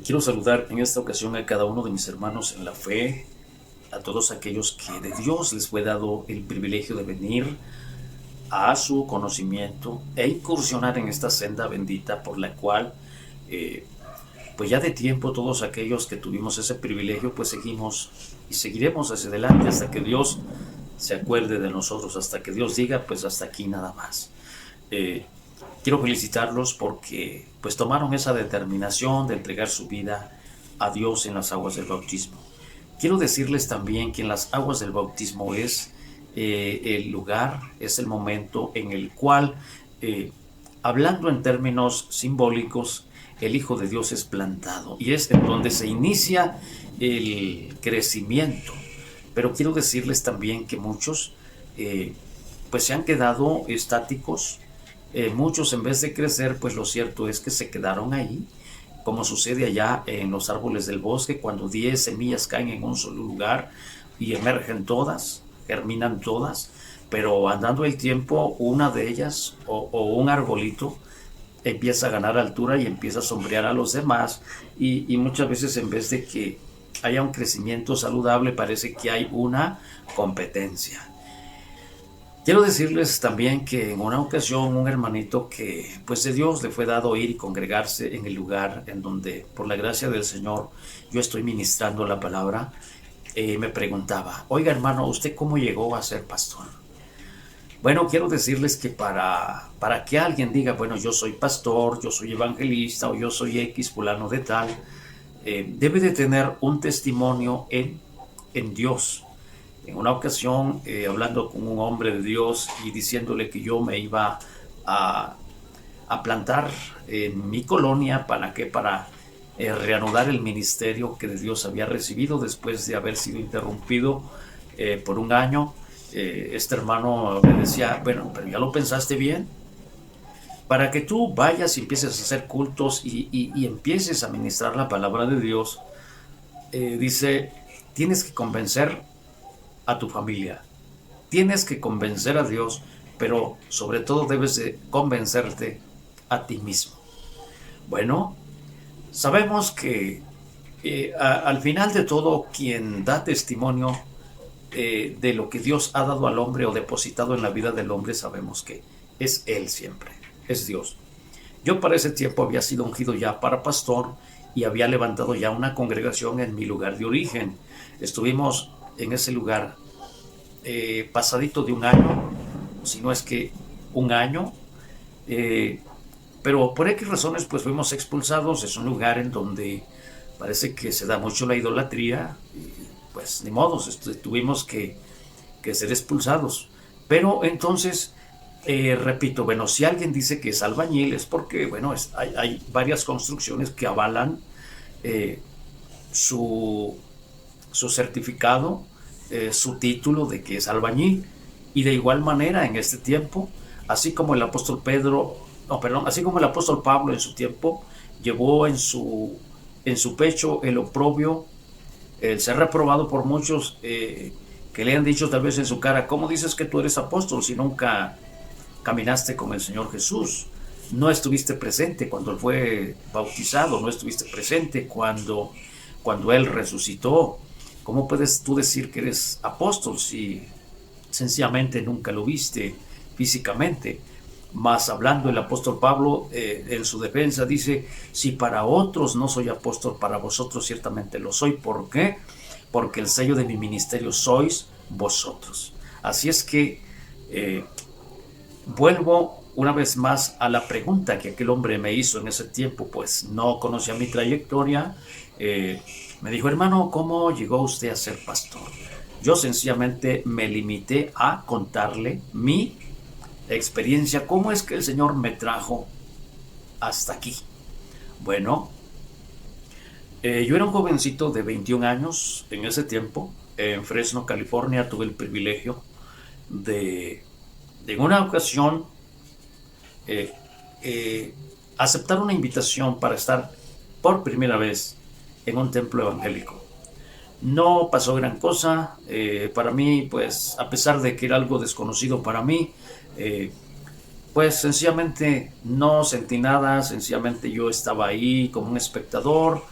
Quiero saludar en esta ocasión a cada uno de mis hermanos en la fe, a todos aquellos que de Dios les fue dado el privilegio de venir a su conocimiento e incursionar en esta senda bendita por la cual, eh, pues ya de tiempo todos aquellos que tuvimos ese privilegio, pues seguimos y seguiremos hacia adelante hasta que Dios se acuerde de nosotros, hasta que Dios diga, pues hasta aquí nada más. Eh, Quiero felicitarlos porque pues tomaron esa determinación de entregar su vida a Dios en las aguas del bautismo. Quiero decirles también que en las aguas del bautismo es el lugar, es el momento en el cual, hablando en términos simbólicos, el Hijo de Dios es plantado y es en donde se inicia el crecimiento. Pero quiero decirles también que muchos pues se han quedado estáticos. Muchos en vez de crecer, pues lo cierto es que se quedaron ahí, como sucede allá en los árboles del bosque, cuando 10 semillas caen en un solo lugar y emergen todas, germinan todas, pero andando el tiempo, una de ellas o un arbolito empieza a ganar altura y empieza a sombrear a los demás y muchas veces en vez de que haya un crecimiento saludable, parece que hay una competencia. Quiero decirles también que en una ocasión un hermanito que pues de Dios le fue dado ir y congregarse en el lugar en donde por la gracia del Señor yo estoy ministrando la palabra, me preguntaba: oiga hermano, ¿usted cómo llegó a ser pastor? Bueno, quiero decirles que para que alguien diga, bueno, yo soy pastor, yo soy evangelista o yo soy X fulano de tal, debe de tener un testimonio en Dios. En una ocasión, hablando con un hombre de Dios y diciéndole que yo me iba a, a plantar en mi colonia, para reanudar el ministerio que de Dios había recibido después de haber sido interrumpido por un año. Este hermano me decía: bueno, pero ya lo pensaste bien, para que tú vayas y empieces a hacer cultos y empieces a ministrar la palabra de Dios. Dice: tienes que convencer a tu familia, tienes que convencer a Dios, pero sobre todo debes de convencerte a ti mismo. Bueno, sabemos que al final de todo, quien da testimonio de lo que Dios ha dado al hombre o depositado en la vida del hombre, sabemos que es Él siempre, es Dios. Yo para ese tiempo había sido ungido ya para pastor y había levantado ya una congregación en mi lugar de origen. Estuvimos en ese lugar pasadito de un año, si no es que un año, pero por X razones pues fuimos expulsados. Es un lugar en donde parece que se da mucho la idolatría y pues ni modos, tuvimos que ser expulsados. Pero entonces, repito, bueno, si alguien dice que es albañil es porque, bueno, hay varias construcciones que avalan eh, su, su certificado, su título de que es albañil. Y de igual manera en este tiempo, así como el apóstol Pedro, no, perdón, así como el apóstol Pablo en su tiempo llevó en su pecho el oprobio, el ser reprobado por muchos, que le han dicho tal vez en su cara: ¿cómo dices que tú eres apóstol si nunca caminaste con el Señor Jesús? No estuviste presente cuando Él fue bautizado, no estuviste presente cuando Él resucitó. ¿Cómo puedes tú decir que eres apóstol si sencillamente nunca lo viste físicamente? Mas hablando el apóstol Pablo, en su defensa dice: si para otros no soy apóstol, para vosotros ciertamente lo soy. ¿Por qué? Porque el sello de mi ministerio sois vosotros. Así es que vuelvo una vez más a la pregunta que aquel hombre me hizo en ese tiempo, pues no conocía mi trayectoria. Me dijo: hermano, ¿cómo llegó usted a ser pastor? Yo sencillamente me limité a contarle mi experiencia, cómo es que el Señor me trajo hasta aquí. Bueno, yo era un jovencito de 21 años en ese tiempo. En Fresno, California, tuve el privilegio de en una ocasión eh, aceptar una invitación para estar por primera vez en un templo evangélico. No pasó gran cosa para mí, pues a pesar de que era algo desconocido para mí. Pues sencillamente no sentí nada, sencillamente yo estaba ahí como un espectador,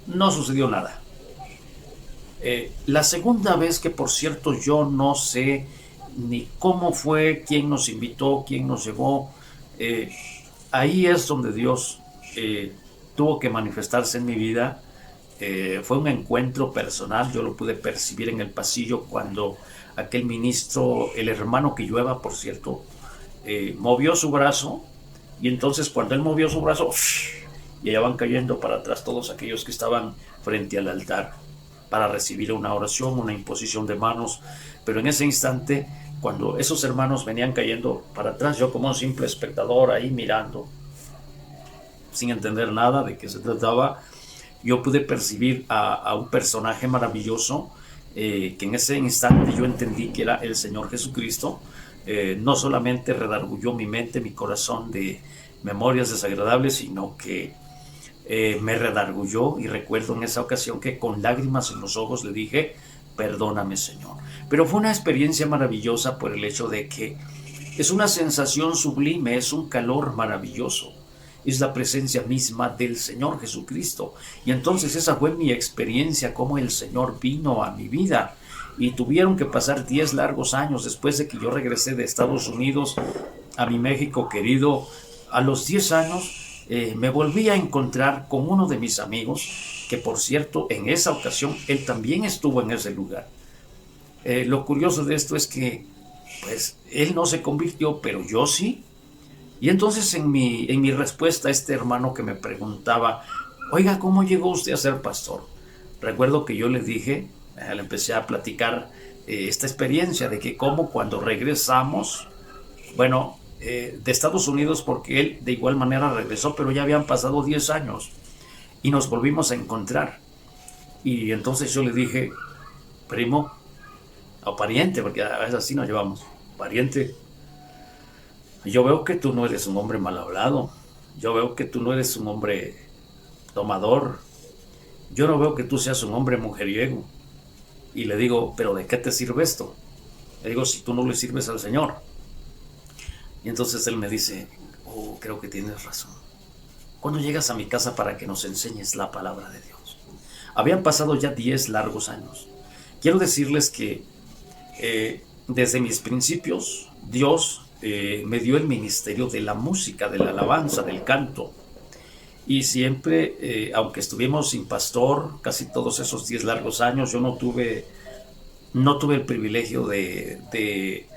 no sucedió nada. La segunda vez, que por cierto yo no sé ni cómo fue, quién nos invitó, quién nos llevó, eh, ahí es donde Dios tuvo que manifestarse en mi vida. Fue un encuentro personal, yo lo pude percibir en el pasillo cuando aquel ministro, el hermano que llueva, por cierto, movió su brazo, y entonces cuando él movió su brazo, y allá van cayendo para atrás todos aquellos que estaban frente al altar para recibir una oración, una imposición de manos. Pero en ese instante, cuando esos hermanos venían cayendo para atrás, yo como un simple espectador ahí mirando, sin entender nada de qué se trataba, yo pude percibir a un personaje maravilloso, que en ese instante yo entendí que era el Señor Jesucristo. No solamente redarguyó mi mente, mi corazón de memorias desagradables, sino que me redarguyó, y recuerdo en esa ocasión que con lágrimas en los ojos le dije: perdóname, Señor. Pero fue una experiencia maravillosa por el hecho de que es una sensación sublime, es un calor maravilloso, es la presencia misma del Señor Jesucristo. Y entonces esa fue mi experiencia, como el Señor vino a mi vida. Y tuvieron que pasar 10 largos años después de que yo regresé de Estados Unidos a mi México querido. A los 10 años me volví a encontrar con uno de mis amigos, que por cierto en esa ocasión él también estuvo en ese lugar. Lo curioso de esto es que pues él no se convirtió, pero yo sí. Y entonces en mi respuesta a este hermano que me preguntaba: oiga, ¿cómo llegó usted a ser pastor? Recuerdo que yo le dije, le empecé a platicar esta experiencia de que como cuando regresamos, bueno, de Estados Unidos, porque él de igual manera regresó, pero ya habían pasado 10 años y nos volvimos a encontrar. Y entonces yo le dije: primo, o pariente, porque a veces así nos llevamos, pariente, yo veo que tú no eres un hombre mal hablado, yo veo que tú no eres un hombre tomador, yo no veo que tú seas un hombre mujeriego. Y le digo: pero ¿de qué te sirve esto? Le digo: si tú no le sirves al Señor. Y entonces él me dice: oh, creo que tienes razón. ¿Cuándo llegas a mi casa para que nos enseñes la palabra de Dios? Habían pasado ya 10 largos años. Quiero decirles que desde mis principios, Dios me dio el ministerio de la música, de la alabanza, del canto. Y siempre, aunque estuvimos sin pastor casi todos esos 10 largos años, yo no tuve el privilegio de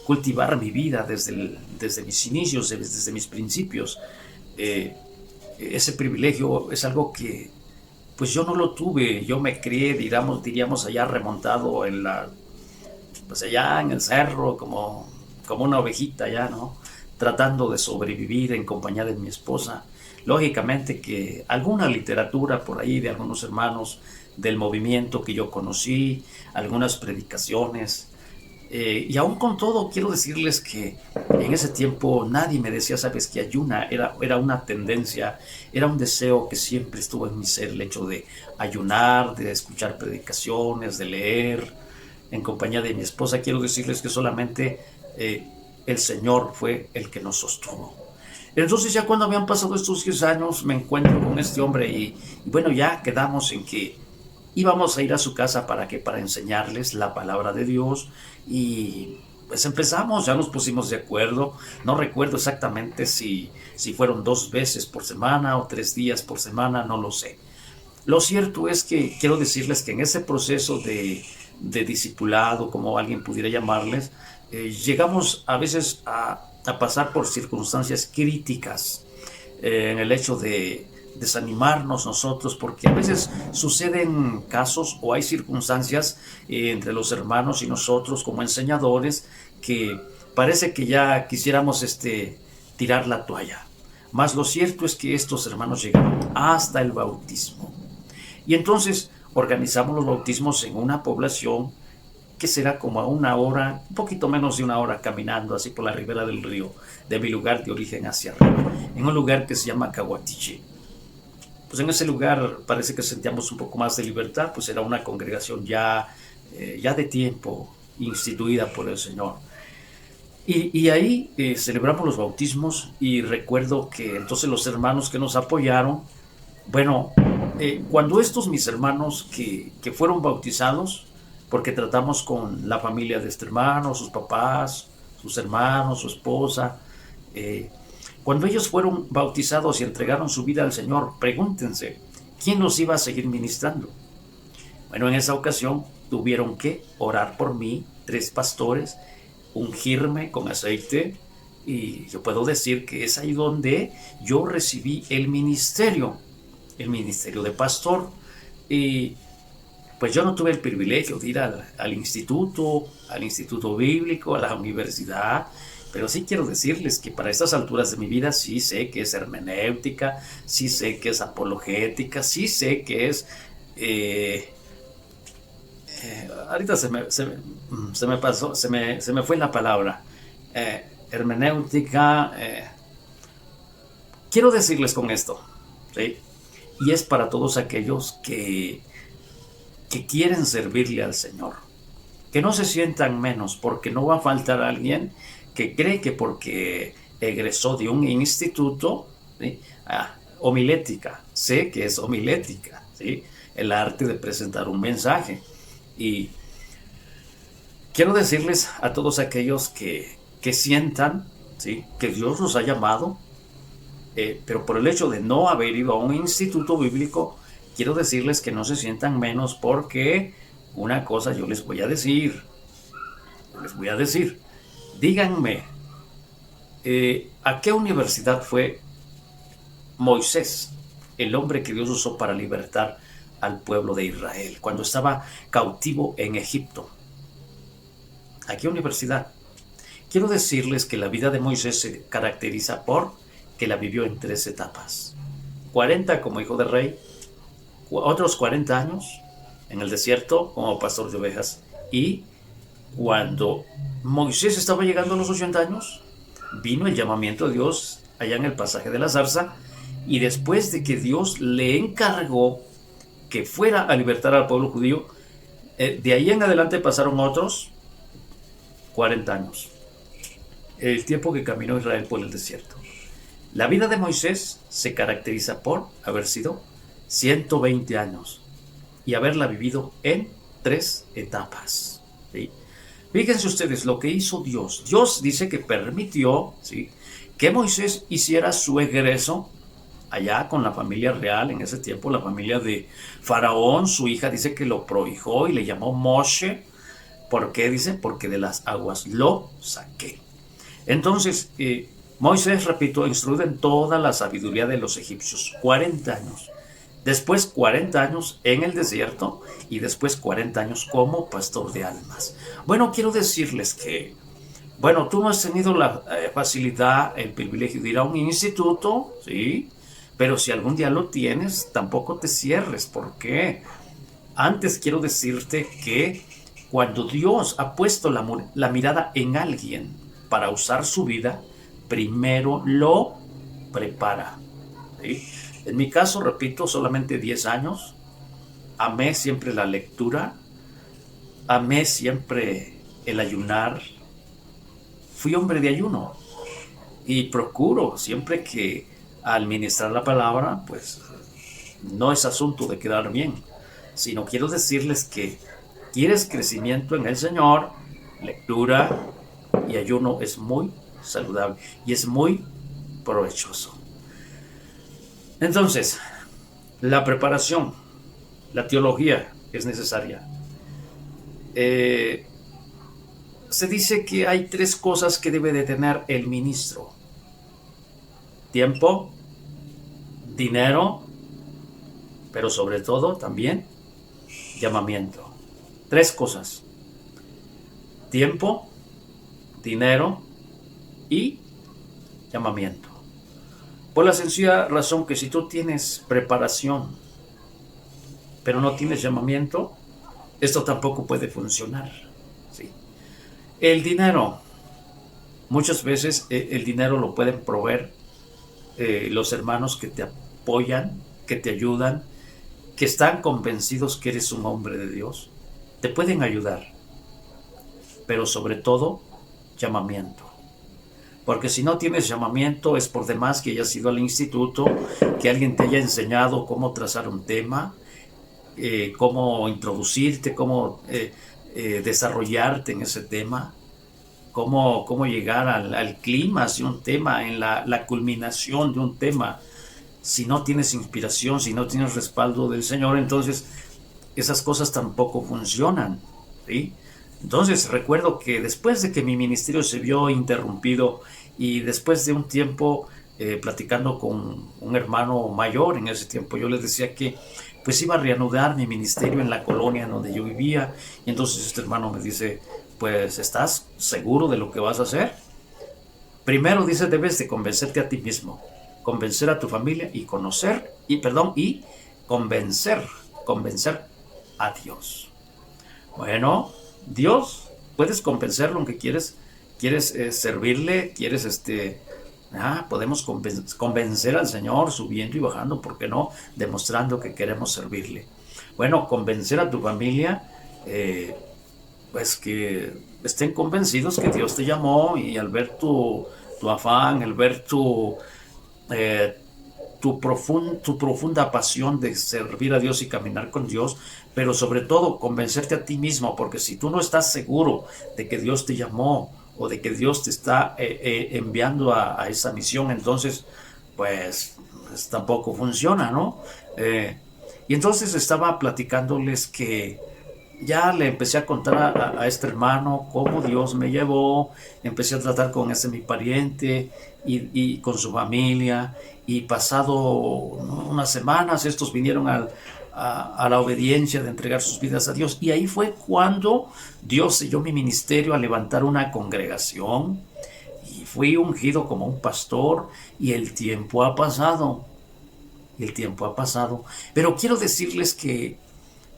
cultivar mi vida desde mis inicios, desde mis principios. Ese privilegio es algo que pues yo no lo tuve. Yo me crié, diríamos allá remontado pues allá en el cerro, como una ovejita ya, ¿no? Tratando de sobrevivir en compañía de mi esposa. Lógicamente que alguna literatura por ahí de algunos hermanos del movimiento que yo conocí, algunas predicaciones, y aún con todo quiero decirles que en ese tiempo nadie me decía: sabes que ayuna, era una tendencia, era un deseo que siempre estuvo en mi ser, el hecho de ayunar, de escuchar predicaciones, de leer en compañía de mi esposa. Quiero decirles que solamente el Señor fue el que nos sostuvo. Entonces ya cuando habían pasado estos 10 años me encuentro con este hombre, y bueno, ya quedamos en que íbamos a ir a su casa para enseñarles la palabra de Dios. Y pues empezamos, ya nos pusimos de acuerdo. No recuerdo exactamente si fueron 2 veces por semana o 3 días por semana, no lo sé. Lo cierto es que quiero decirles que en ese proceso de discipulado, como alguien pudiera llamarles, llegamos a veces a pasar por circunstancias críticas, en el hecho de desanimarnos nosotros, porque a veces suceden casos o hay circunstancias entre los hermanos y nosotros como enseñadores, que parece que ya quisiéramos tirar la toalla. Mas lo cierto es que estos hermanos llegaron hasta el bautismo. Y entonces organizamos los bautismos en una población que será como a 1 hora, un poquito menos de 1 hora caminando así por la ribera del río, de mi lugar de origen hacia arriba, en un lugar que se llama Caguatiche. Pues en ese lugar parece que sentíamos un poco más de libertad, pues era una congregación ya de tiempo, instituida por el Señor. Y ahí celebramos los bautismos y recuerdo que entonces los hermanos que nos apoyaron, bueno, cuando estos mis hermanos que fueron bautizados, porque tratamos con la familia de este hermano, sus papás, sus hermanos, su esposa, cuando ellos fueron bautizados y entregaron su vida al Señor, pregúntense, ¿quién los iba a seguir ministrando? Bueno, en esa ocasión tuvieron que orar por mí, 3 pastores, ungirme con aceite, y yo puedo decir que es ahí donde yo recibí el ministerio de pastor. Y pues yo no tuve el privilegio de ir al instituto bíblico, a la universidad, pero sí quiero decirles que para estas alturas de mi vida sí sé que es hermenéutica, sí sé que es apologética, sí sé que es... ahorita se me pasó, se me fue la palabra. Hermenéutica. Quiero decirles con esto, ¿sí? Y es para todos aquellos que quieren servirle al Señor. Que no se sientan menos, porque no va a faltar alguien que cree que porque egresó de un instituto, ¿sí? Homilética, sé que es homilética, ¿sí? El arte de presentar un mensaje. Y quiero decirles a todos aquellos que sientan, ¿sí?, que Dios los ha llamado, pero por el hecho de no haber ido a un instituto bíblico, quiero decirles que no se sientan menos, porque una cosa yo les voy a decir. Díganme, ¿a qué universidad fue Moisés, el hombre que Dios usó para libertar al pueblo de Israel cuando estaba cautivo en Egipto? ¿A qué universidad? Quiero decirles que la vida de Moisés se caracteriza por que la vivió en 3 etapas. 40 como hijo de rey, otros 40 años en el desierto como pastor de ovejas, y cuando Moisés estaba llegando a los 80 años, vino el llamamiento de Dios allá en el pasaje de la zarza, y después de que Dios le encargó que fuera a libertar al pueblo judío, de ahí en adelante pasaron otros 40 años, el tiempo que caminó Israel por el desierto. La vida de Moisés se caracteriza por haber sido 120 años y haberla vivido en 3 etapas, ¿sí? Fíjense ustedes lo que hizo Dios. Dios dice que permitió, ¿sí?, que Moisés hiciera su egreso allá con la familia real. En ese tiempo la familia de Faraón, su hija, dice que lo prohijó y le llamó Moshe. ¿Por qué? Dice, porque de las aguas lo saqué. Entonces, Moisés, repito, instruido en toda la sabiduría de los egipcios, 40 años. Después 40 años en el desierto y después 40 años como pastor de almas. Bueno, quiero decirles que, bueno, tú no has tenido la facilidad, el privilegio de ir a un instituto, ¿sí? Pero si algún día lo tienes, tampoco te cierres. ¿Por qué? Antes quiero decirte que cuando Dios ha puesto la mirada en alguien para usar su vida, primero lo prepara, ¿sí? En mi caso, repito, solamente 10 años. Amé siempre la lectura, amé siempre el ayunar. Fui hombre de ayuno y procuro siempre que al ministrar la palabra, pues no es asunto de quedar bien, sino quiero decirles que quieres crecimiento en el Señor, lectura y ayuno es muy saludable y es muy provechoso. Entonces, la preparación, la teología es necesaria. Se dice que hay 3 cosas que debe de tener el ministro: tiempo, dinero, pero sobre todo también llamamiento. 3 cosas: tiempo, dinero y llamamiento. Por la sencilla razón que si tú tienes preparación pero no tienes llamamiento, esto tampoco puede funcionar, ¿sí? El dinero, muchas veces el dinero lo pueden proveer los hermanos que te apoyan, que te ayudan, que están convencidos que eres un hombre de Dios. Te pueden ayudar, pero sobre todo llamamiento. porque si no tienes llamamiento es por demás que hayas ido al instituto, que alguien te haya enseñado cómo trazar un tema, cómo introducirte, cómo desarrollarte en ese tema, cómo llegar al clímax de un tema, en la culminación de un tema. Si no tienes inspiración, si no tienes respaldo del Señor, entonces esas cosas tampoco funcionan, ¿sí? Entonces recuerdo que después de que mi ministerio se vio interrumpido y después de un tiempo platicando con un hermano mayor en ese tiempo, yo le decía que pues iba a reanudar mi ministerio en la colonia en donde yo vivía, y entonces este hermano me dice, pues ¿estás seguro de lo que vas a hacer? Primero, dice, debes de convencerte a ti mismo, convencer a tu familia y y convencer a Dios. Bueno, Dios, puedes convencerlo aunque quieres servirle, podemos convencer al Señor subiendo y bajando, ¿por qué no? Demostrando que queremos servirle. Bueno, convencer a tu familia, pues que estén convencidos que Dios te llamó, y al ver tu afán, al ver tu profunda pasión de servir a Dios y caminar con Dios, pero sobre todo convencerte a ti mismo, porque si tú no estás seguro de que Dios te llamó o de que Dios te está enviando a esa misión, entonces pues tampoco funciona, ¿no? Y entonces estaba platicándoles que ya le empecé a contar a este hermano cómo Dios me llevó, empecé a tratar con ese mi pariente y con su familia, y pasado unas semanas estos vinieron a la obediencia de entregar sus vidas a Dios, y ahí fue cuando Dios selló mi ministerio a levantar una congregación, y fui ungido como un pastor, y el tiempo ha pasado, pero quiero decirles que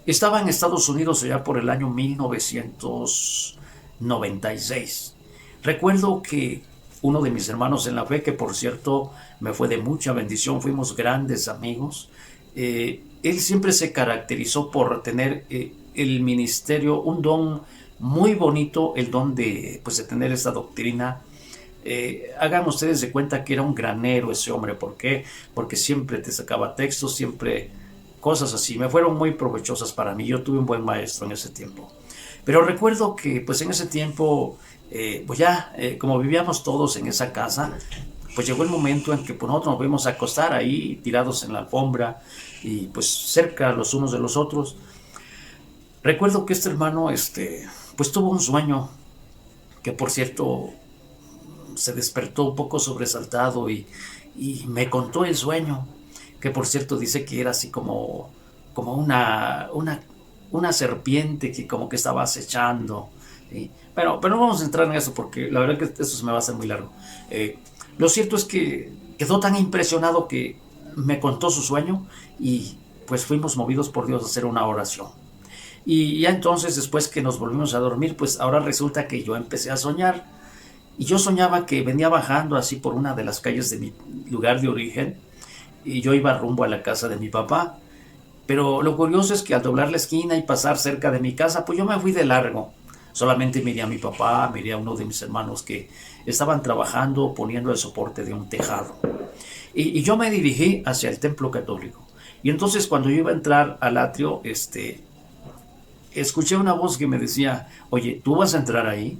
estaba en Estados Unidos allá por el año 1996. Recuerdo que uno de mis hermanos en la fe, que por cierto me fue de mucha bendición, fuimos grandes amigos, él siempre se caracterizó por tener el ministerio, un don muy bonito, el don de tener esta doctrina. Hagan ustedes de cuenta que era un granero ese hombre. ¿Por qué? Porque siempre te sacaba textos, siempre cosas así, me fueron muy provechosas para mí. Yo tuve un buen maestro en ese tiempo. Pero recuerdo que en ese tiempo, como vivíamos todos en esa casa, pues llegó el momento en que nosotros nos fuimos a acostar ahí, tirados en la alfombra, y pues cerca los unos de los otros. Recuerdo que este hermano, tuvo un sueño, que por cierto, se despertó un poco sobresaltado y me contó el sueño, que por cierto dice que era así como una serpiente que como que estaba acechando, ¿sí? Pero no vamos a entrar en eso, porque la verdad que eso se me va a hacer muy largo. Lo cierto es que quedó tan impresionado que me contó su sueño, y pues fuimos movidos por Dios a hacer una oración. Y ya entonces, después que nos volvimos a dormir, pues ahora resulta que yo empecé a soñar, y yo soñaba que venía bajando así por una de las calles de mi lugar de origen, y yo iba rumbo a la casa de mi papá. Pero lo curioso es que al doblar la esquina y pasar cerca de mi casa, pues yo me fui de largo. Solamente miré a mi papá, miré a uno de mis hermanos que estaban trabajando poniendo el soporte de un tejado. Y yo me dirigí hacia el templo católico. Y entonces cuando yo iba a entrar al atrio, escuché una voz que me decía, oye, ¿tú vas a entrar ahí?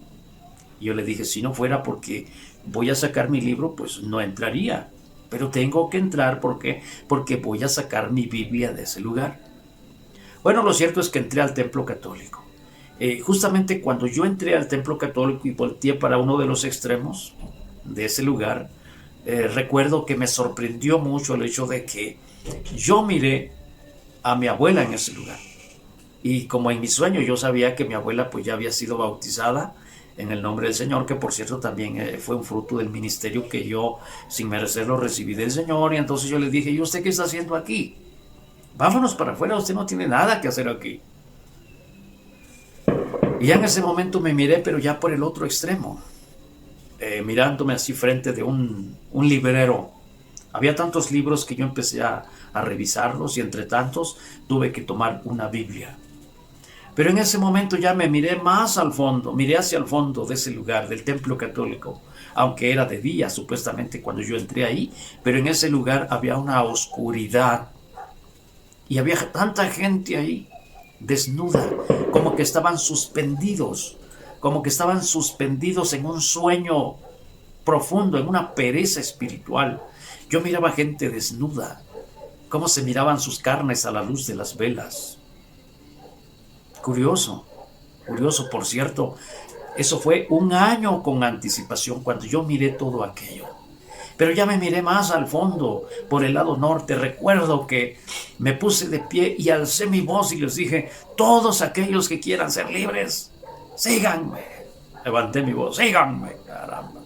Y yo le dije, si no fuera porque voy a sacar mi libro, pues no entraría. Pero tengo que entrar, ¿por qué? Porque voy a sacar mi Biblia de ese lugar. Bueno, lo cierto es que entré al templo católico. Justamente cuando yo entré al templo católico y volteé para uno de los extremos de ese lugar, recuerdo que me sorprendió mucho el hecho de que yo miré a mi abuela en ese lugar. Y como en mi sueño yo sabía que mi abuela pues ya había sido bautizada en el nombre del Señor, que por cierto también fue un fruto del ministerio que yo sin merecerlo recibí del Señor. Y entonces yo le dije, ¿y usted qué está haciendo aquí? Vámonos para afuera, usted no tiene nada que hacer aquí. Y ya en ese momento me miré, pero ya por el otro extremo, mirándome así frente de un librero. Había tantos libros que yo empecé a revisarlos, y entre tantos tuve que tomar una Biblia. Pero en ese momento ya me miré más al fondo, miré hacia el fondo de ese lugar, del templo católico, aunque era de día supuestamente cuando yo entré ahí, pero en ese lugar había una oscuridad y había tanta gente ahí desnuda, como que estaban suspendidos, en un sueño profundo, en una pereza espiritual. Yo miraba gente desnuda, cómo se miraban sus carnes a la luz de las velas. Curioso, curioso, por cierto. Eso fue un año con anticipación cuando yo miré todo aquello. Pero ya me miré más al fondo, por el lado norte. Recuerdo que me puse de pie y alcé mi voz y les dije: todos aquellos que quieran ser libres, síganme. Levanté mi voz: síganme, caramba.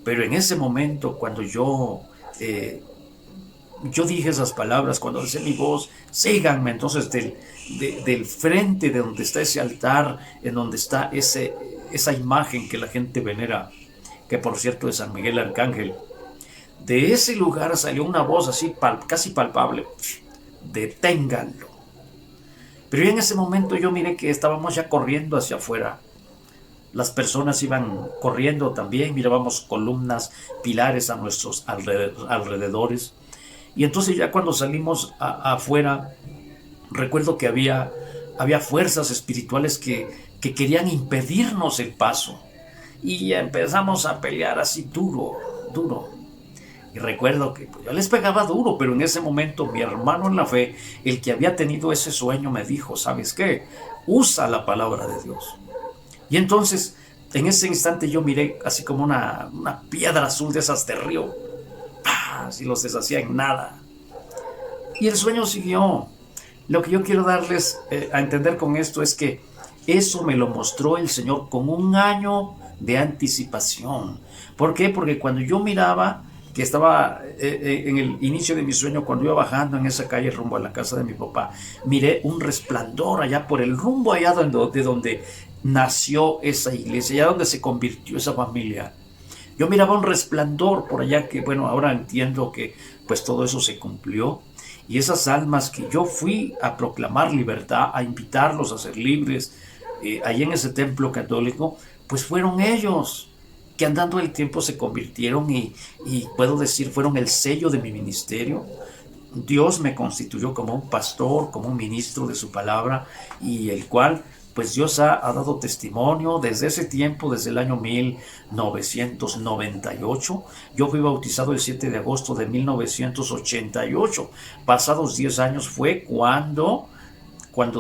Pero en ese momento, cuando yo dije esas palabras, cuando alcé mi voz: síganme, entonces del frente de donde está ese altar, en donde está esa imagen que la gente venera, que por cierto es San Miguel Arcángel, de ese lugar salió una voz así casi palpable: deténganlo. Pero en ese momento yo miré que estábamos ya corriendo hacia afuera. Las personas iban corriendo también, mirábamos columnas, pilares a nuestros alrededores. Y entonces ya cuando salimos afuera, recuerdo que había fuerzas espirituales que querían impedirnos el paso. Y empezamos a pelear así duro. Y recuerdo que yo les pegaba duro, pero en ese momento mi hermano en la fe, el que había tenido ese sueño, me dijo: ¿sabes qué? Usa la palabra de Dios. Y entonces, en ese instante yo miré así como una piedra azul de esas de río. ¡Pah! Y los deshacía en nada. Y el sueño siguió. Lo que yo quiero darles a entender con esto es que eso me lo mostró el Señor con un año de anticipación. ¿Por qué? Porque cuando yo miraba que estaba en el inicio de mi sueño, cuando iba bajando en esa calle rumbo a la casa de mi papá, miré un resplandor allá por el rumbo allá de donde nació esa iglesia, allá donde se convirtió esa familia. Yo miraba un resplandor por allá que, bueno, ahora entiendo que pues todo eso se cumplió. Y esas almas que yo fui a proclamar libertad, a invitarlos a ser libres, allí en ese templo católico, pues fueron ellos que andando el tiempo se convirtieron y puedo decir, fueron el sello de mi ministerio. Dios me constituyó como un pastor, como un ministro de su palabra, y el cual pues Dios ha dado testimonio desde ese tiempo, desde el año 1998. Yo fui bautizado el 7 de agosto de 1988. Pasados 10 años fue cuando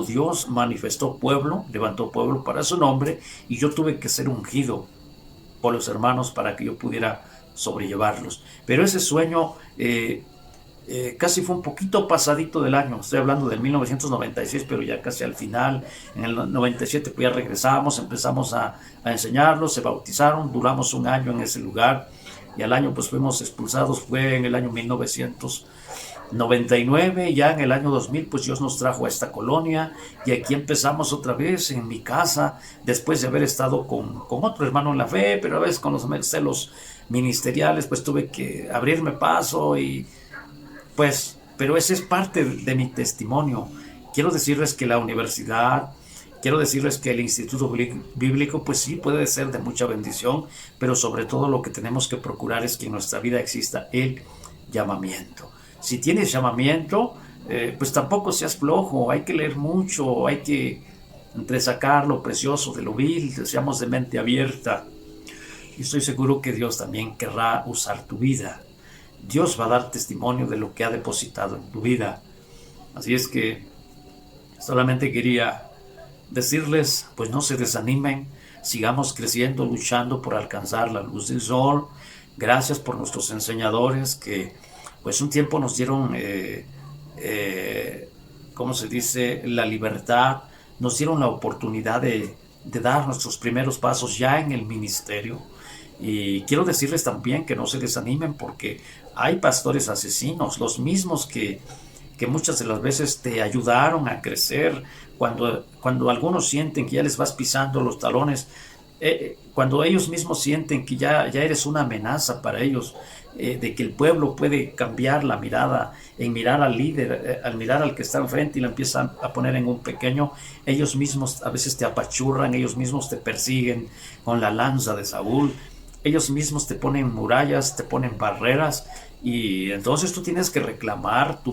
Dios manifestó pueblo, levantó pueblo para su nombre, y yo tuve que ser ungido por los hermanos para que yo pudiera sobrellevarlos. Pero ese sueño casi fue un poquito pasadito del año. Estoy hablando del 1996, pero ya casi al final. En el 97 pues ya regresamos, empezamos a enseñarlos, se bautizaron, duramos un año en ese lugar, y al año pues fuimos expulsados. Fue en el año 1999, ya en el año 2000 pues Dios nos trajo a esta colonia, y aquí empezamos otra vez en mi casa, después de haber estado con otro hermano en la fe, pero a veces con los celos ministeriales pues tuve que abrirme paso, y pues, pero ese es parte de mi testimonio. Quiero decirles que la universidad, quiero decirles que el Instituto Bíblico, pues sí puede ser de mucha bendición, pero sobre todo lo que tenemos que procurar es que en nuestra vida exista el llamamiento. Si tienes llamamiento, pues tampoco seas flojo, hay que leer mucho, hay que entresacar lo precioso de lo vil, seamos de mente abierta. Y estoy seguro que Dios también querrá usar tu vida. Dios va a dar testimonio de lo que ha depositado en tu vida. Así es que solamente quería decirles, pues no se desanimen, sigamos creciendo, luchando por alcanzar la luz del sol. Gracias por nuestros enseñadores que pues un tiempo nos dieron, ¿cómo se dice?, la libertad, nos dieron la oportunidad de dar nuestros primeros pasos ya en el ministerio. Y quiero decirles también que no se desanimen, porque hay pastores asesinos, los mismos que muchas de las veces te ayudaron a crecer, cuando algunos sienten que ya les vas pisando los talones, cuando ellos mismos sienten que ya eres una amenaza para ellos, de que el pueblo puede cambiar la mirada, en mirar al líder, al mirar al que está enfrente, y la empiezan a poner en un pequeño. Ellos mismos a veces te apachurran, ellos mismos te persiguen con la lanza de Saúl. ellos mismos te ponen murallas, te ponen barreras, y entonces tú tienes que reclamar tu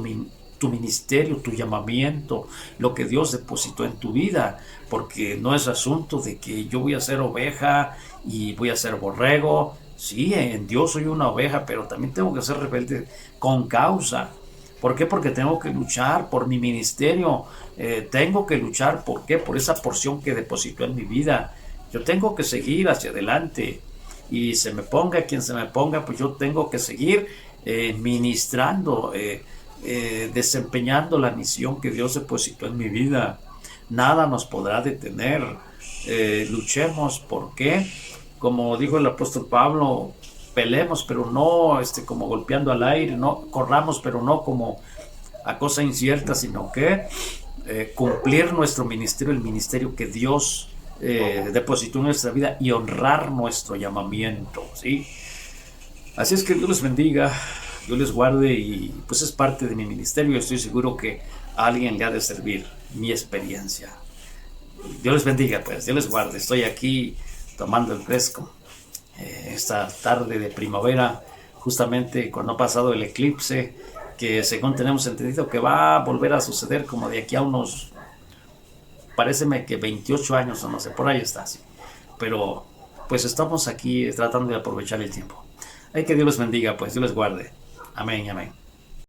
ministerio, tu llamamiento, lo que Dios depositó en tu vida, porque no es asunto de que yo voy a ser oveja y voy a ser borrego. Sí, en Dios soy una oveja, pero también tengo que ser rebelde con causa. ¿Por qué? Porque tengo que luchar por mi ministerio, tengo que luchar, ¿por qué? Por esa porción que depositó en mi vida. Yo tengo que seguir hacia adelante, y se me ponga quien se me ponga, pues yo tengo que seguir ministrando, desempeñando la misión que Dios depositó en mi vida. Nada nos podrá detener. Luchemos, ¿por qué? Como dijo el apóstol Pablo, pelemos, pero no como golpeando al aire, no corramos, pero no como a cosa incierta, sino que cumplir nuestro ministerio, el ministerio que Dios depositó en nuestra vida, y honrar nuestro llamamiento, ¿sí? Así es que Dios les bendiga, Dios les guarde, y pues es parte de mi ministerio. Estoy seguro que a alguien le ha de servir mi experiencia. Dios les bendiga, pues, Dios les guarde. Estoy aquí tomando el fresco esta tarde de primavera, justamente cuando ha pasado el eclipse, que según tenemos entendido que va a volver a suceder como de aquí a unos, paréceme que 28 años o no sé, por ahí está, así. Pero pues estamos aquí tratando de aprovechar el tiempo. Hay que Dios les bendiga, pues, Dios les guarde. Amén, amén.